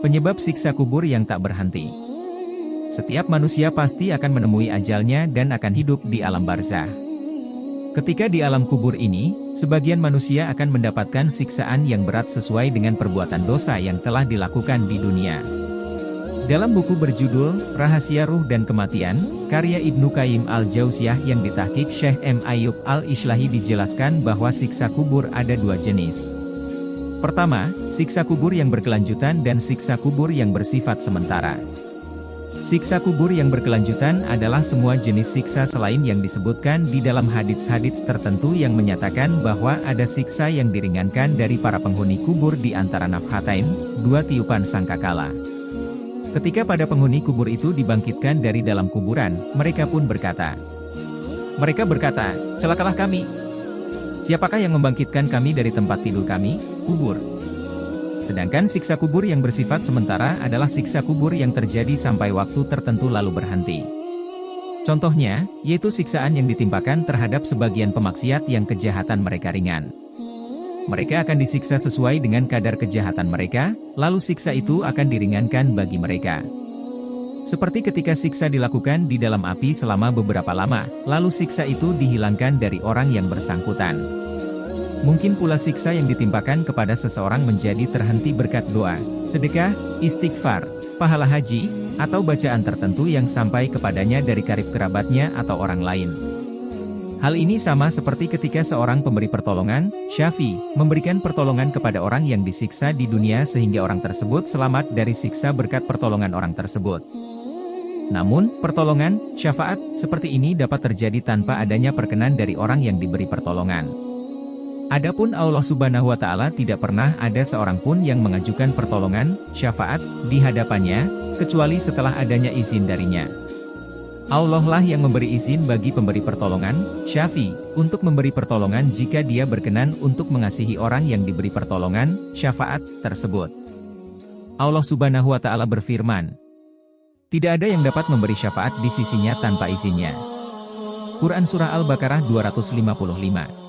Penyebab siksa kubur yang tak berhenti. Setiap manusia pasti akan menemui ajalnya dan akan hidup di alam barzah. Ketika di alam kubur ini, sebagian manusia akan mendapatkan siksaan yang berat sesuai dengan perbuatan dosa yang telah dilakukan di dunia. Dalam buku berjudul Rahasia Ruh dan Kematian, karya Ibnu Qayyim al-Jauziyah yang ditahqiq Syekh M. Ayyub al-Ishlahi dijelaskan bahwa siksa kubur ada dua jenis. Pertama, siksa kubur yang berkelanjutan dan siksa kubur yang bersifat sementara. Siksa kubur yang berkelanjutan adalah semua jenis siksa selain yang disebutkan di dalam hadits-hadits tertentu yang menyatakan bahwa ada siksa yang diringankan dari para penghuni kubur di antara nafhatain, dua tiupan sangkakala. Ketika pada penghuni kubur itu dibangkitkan dari dalam kuburan, mereka pun berkata, celakalah kami. Siapakah yang membangkitkan kami dari tempat tidur kami, kubur? Sedangkan siksa kubur yang bersifat sementara adalah siksa kubur yang terjadi sampai waktu tertentu lalu berhenti. Contohnya, yaitu siksaan yang ditimpakan terhadap sebagian pemaksiat yang kejahatan mereka ringan. Mereka akan disiksa sesuai dengan kadar kejahatan mereka, lalu siksa itu akan diringankan bagi mereka. Seperti ketika siksa dilakukan di dalam api selama beberapa lama, lalu siksa itu dihilangkan dari orang yang bersangkutan. Mungkin pula siksa yang ditimpakan kepada seseorang menjadi terhenti berkat doa, sedekah, istighfar, pahala haji, atau bacaan tertentu yang sampai kepadanya dari karib kerabatnya atau orang lain. Hal ini sama seperti ketika seorang pemberi pertolongan, Syafi, memberikan pertolongan kepada orang yang disiksa di dunia sehingga orang tersebut selamat dari siksa berkat pertolongan orang tersebut. Namun, pertolongan, syafaat, seperti ini dapat terjadi tanpa adanya perkenan dari orang yang diberi pertolongan. Adapun Allah Subhanahu wa Ta'ala tidak pernah ada seorang pun yang mengajukan pertolongan, syafaat, di hadapannya, kecuali setelah adanya izin darinya. Allah lah yang memberi izin bagi pemberi pertolongan, Syafi, untuk memberi pertolongan jika dia berkenan untuk mengasihi orang yang diberi pertolongan, syafaat, tersebut. Allah Subhanahu wa Ta'ala berfirman, tidak ada yang dapat memberi syafaat di sisinya tanpa izinnya. Quran Surah Al-Baqarah 255.